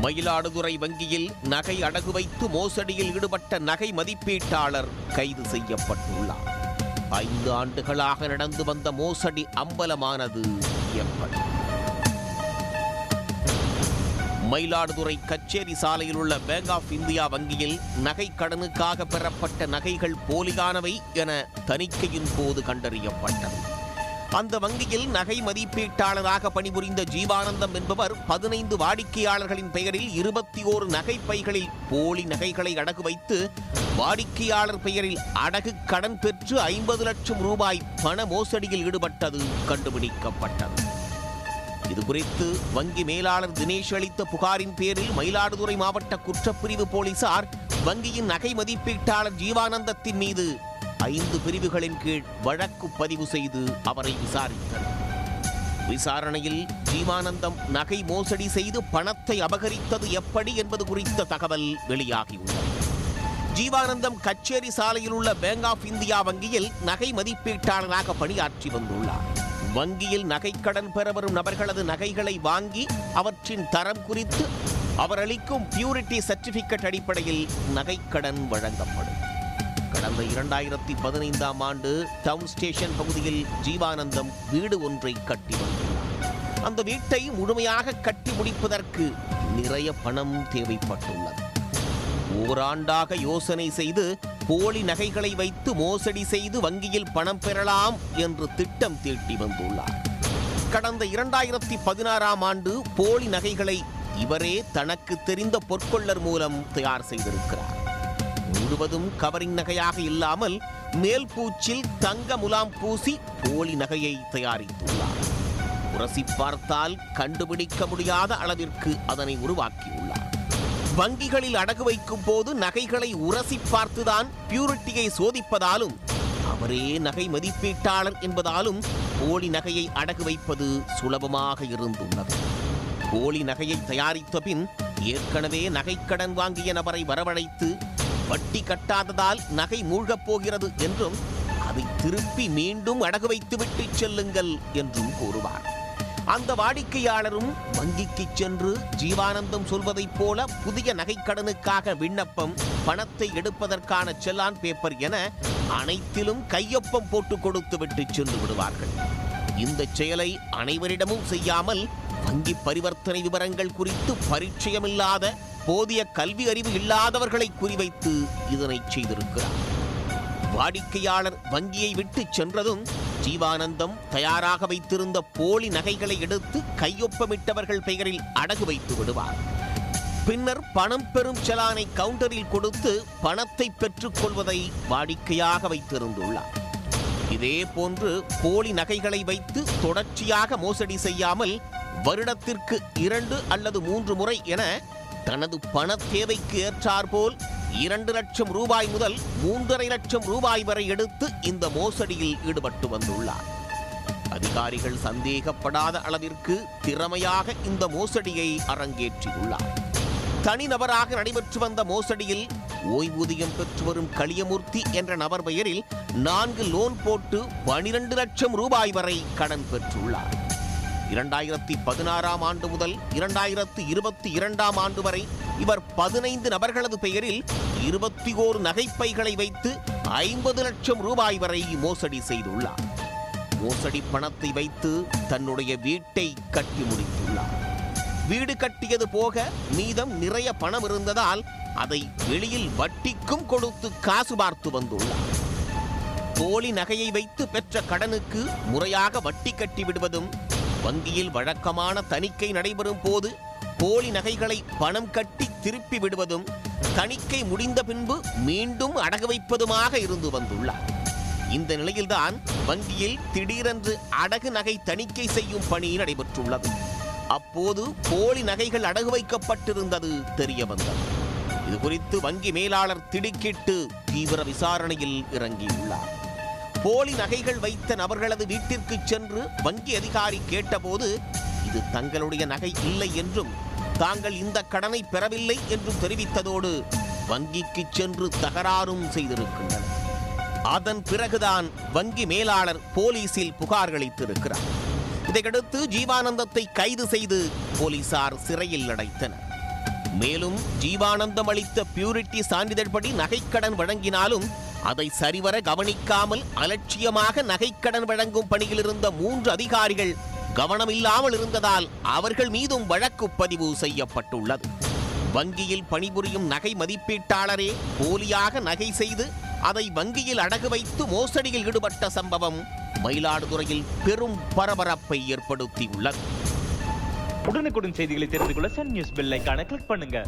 மயிலாடுதுறை வங்கியில் நகை அடகு வைத்து மோசடியில் ஈடுபட்ட நகை மதிப்பீட்டாளர் கைது செய்யப்பட்டுள்ளார். 5 ஆண்டுகளாக நடந்து வந்த மோசடி அம்பலமானது எப்படி? மயிலாடுதுறை கச்சேரி சாலையில் உள்ள பேங்க் ஆஃப் இந்தியா வங்கியில் நகை கடனுக்காக பெறப்பட்ட நகைகள் போலியானவை என தணிக்கையின் போது கண்டறியப்பட்டது. அந்த வங்கியில் நகை மதிப்பீட்டாளராக பணிபுரிந்த ஜீவானந்தம் என்பவர் 15 வாடிக்கையாளர்களின் பெயரில் 21 நகை பைகளில் போலி நகைகளை அடகு வைத்து வாடிக்கையாளர் பெயரில் அடகு கடன் பெற்று 50 லட்சம் ரூபாய் பண மோசடியில் ஈடுபட்டது கண்டுபிடிக்கப்பட்டது. இதுகுறித்து வங்கி மேலாளர் தினேஷ் அளித்த புகாரின் பேரில் மயிலாடுதுறை மாவட்ட குற்றப்பிரிவு போலீசார் வங்கியின் நகை மதிப்பீட்டாளர் ஜீவானந்தத்தின் மீது 5 பிரிவுகளின் கீழ் வழக்கு பதிவு செய்து அவரை விசாரித்தனர். விசாரணையில் ஜீவானந்தம் நகை மோசடி செய்து பணத்தை அபகரித்தது எப்படி என்பது குறித்த தகவல் வெளியாகியுள்ளது. ஜீவானந்தம் கச்சேரி சாலையில் உள்ள பேங்க் ஆஃப் இந்தியா வங்கியில் நகை மதிப்பீட்டாளராக பணியாற்றி வந்துள்ளார். வங்கியில் நகைக்கடன் பெற வரும் நபர்களது நகைகளை வாங்கி அவற்றின் தரம் குறித்து அவர் அளிக்கும் பியூரிட்டி சர்டிபிகேட் அடிப்படையில் நகைக்கடன் வழங்கப்படும். கடந்த 2015ஆம் ஆண்டு டவுன் ஸ்டேஷன் பகுதியில் ஜீவானந்தம் வீடு ஒன்றை கட்டி வந்துள்ளார். அந்த வீட்டை முழுமையாக கட்டி முடிப்பதற்கு நிறைய பணம் தேவைப்பட்டுள்ளது. ஓராண்டாக யோசனை செய்து போலி நகைகளை வைத்து மோசடி செய்து வங்கியில் பணம் பெறலாம் என்று திட்டம் தீட்டி வந்துள்ளார். கடந்த 2016ஆம் ஆண்டு போலி நகைகளை இவரே தனக்கு தெரிந்த பொற்கொள்ளர் மூலம் தயார் செய்திருக்கிறார். முழுவதும் கவரிங் நகையாக இல்லாமல் மேல் பூச்சில் தங்க முலாம் பூசி போலி நகையை தயாரித்துள்ளார். உரசி பார்த்தால் கண்டுபிடிக்க முடியாத அளவிற்கு அதனை உருவாக்கியுள்ளார். வங்கிகளில் அடகு வைக்கும் போது நகைகளை உரசி பார்த்துதான் பியூரிட்டியை சோதிப்பதாலும் அவரே நகை மதிப்பீட்டாளர் என்பதாலும் போலி நகையை அடகு வைப்பது சுலபமாக இருந்துள்ளது. போலி நகையை தயாரித்த பின் ஏற்கனவே நகைக்கடன் வாங்கிய நபரை வரவழைத்து வட்டி கட்டாததால் நகை மூழ்கப் போகிறது என்றும் அதை திருப்பி மீண்டும் அடகு வைத்துவிட்டு செல்லுங்கள் என்றும் கூறுவார். அந்த வாடிக்கையாளரும் வங்கிக்கு சென்று ஜீவானந்தம் சொல்வதைப் போல புதிய நகைக்கடனுக்காக விண்ணப்பம், பணத்தை எடுப்பதற்கான செல்லான் பேப்பர் என அனைத்திலும் கையொப்பம் போட்டு கொடுத்து விட்டு சென்று விடுவார்கள். இந்த செயலை அனைவரிடமும் செய்யாமல் வங்கி பரிவர்த்தனை விவரங்கள் குறித்து பரிச்சயமில்லாத, போதிய கல்வி அறிவு இல்லாதவர்களை குறிவைத்து இதனை செய்திருக்கிறார். வாடிக்கையாளர் வங்கியை விட்டு சென்றதும் ஜீவானந்தம் தயாராக வைத்திருந்த போலி நகைகளை எடுத்து கையொப்பமிட்டவர்கள் பெயரில் அடகு வைத்து விடுவார். பின்னர் பணம் பெறும் செலானை கவுண்டரில் கொடுத்து பணத்தை பெற்றுக் கொள்வதை வாடிக்கையாக வைத்திருந்துள்ளார். இதே போன்று போலி நகைகளை வைத்து தொடர்ச்சியாக மோசடி செய்யாமல் வருடத்திற்கு 2 அல்லது 3 முறை என தனது பண தேவைக்கு ஏற்றாற்போல் 2 லட்சம் ரூபாய் முதல் 3.5 லட்சம் ரூபாய் வரை எடுத்து இந்த மோசடியில் ஈடுபட்டு வந்துள்ளார். அதிகாரிகள் சந்தேகப்படாத அளவிற்கு திறமையாக இந்த மோசடியை அரங்கேற்றியுள்ளார். தனிநபராக நடைபெற்று வந்த மோசடியில் ஓய்வூதியம் பெற்று வரும் களியமூர்த்தி என்ற நபர் பெயரில் 4 லோன் போட்டு 12 லட்சம் ரூபாய் வரை கடன் பெற்றுள்ளார். 2016ஆம் ஆண்டு முதல் 2022ஆம் ஆண்டு வரை இவர் 15 நபர்களது பெயரில் 21 நகைப்பைகளை வைத்து 50 லட்சம் ரூபாய் வரை மோசடி செய்துள்ளார். மோசடி பணத்தை வைத்து தன்னுடைய வீட்டை கட்டி முடித்துள்ளார். வீடு கட்டியது போக மீதம் நிறைய பணம் இருந்ததால் அதை வெளியில் வட்டிக்கும் கொடுத்து காசு பார்த்து வந்துள்ளார். போலி நகையை வைத்து பெற்ற கடனுக்கு முறையாக வட்டி கட்டி விடுவதும், வங்கியில் வழக்கமான தணிக்கை நடைபெறும் போது போலி நகைகளை பணம் கட்டி திருப்பி விடுவதும், தணிக்கை முடிந்த பின்பு மீண்டும் அடகு வைப்பதுமாக இருந்து வந்துள்ளார். இந்த நிலையில்தான் வங்கியில் திடீரென்று அடகு நகை தணிக்கை செய்யும் பணி நடைபெற்றுள்ளது. அப்போது போலி நகைகள் அடகு வைக்கப்பட்டிருந்தது தெரிய வந்தது. இதுகுறித்து வங்கி மேலாளர் திடுக்கிட்டு தீவிர விசாரணையில் இறங்கியுள்ளார். போலி நகைகள் வைத்த நபர்களது வீட்டிற்கு சென்று வங்கி அதிகாரி கேட்டபோது இது தங்களுடைய நகை இல்லை என்றும் தாங்கள் இந்த கடனை பெறவில்லை என்றும் தெரிவித்ததோடு வங்கிக்கு சென்று தகராறும் செய்திருக்கின்றனர். அதன் பிறகுதான் வங்கி மேலாளர் போலீசில் புகார் அளித்திருக்கிறார். இதையடுத்து ஜீவானந்தத்தை கைது செய்து போலீசார் சிறையில் அடைத்தனர். மேலும் ஜீவானந்தம் அளித்த பியூரிட்டி சான்றிதழ் படி நகைக்கடன் வழங்கினாலும் அதை சரிவர கவனிக்காமல் அலட்சியமாக நகைக்கடன் வழங்கும் பணியில் இருந்த 3 அதிகாரிகள் கவனமில்லாமல் இருந்ததால் அவர்கள் மீதும் வழக்கு பதிவு செய்யப்பட்டுள்ளது. வங்கியில் பணிபுரியும் நகை மதிப்பீட்டாளரே போலியாக நகை செய்து அதை வங்கியில் அடகு வைத்து மோசடியில் ஈடுபட்ட சம்பவம் மயிலாடுதுறையில் பெரும் பரபரப்பை ஏற்படுத்தியுள்ளது. உடனுக்குடன் செய்திகளை தெரிந்து கொள்ள சன் நியூஸ் பெல் ஐகானை கிளிக் பண்ணுங்க.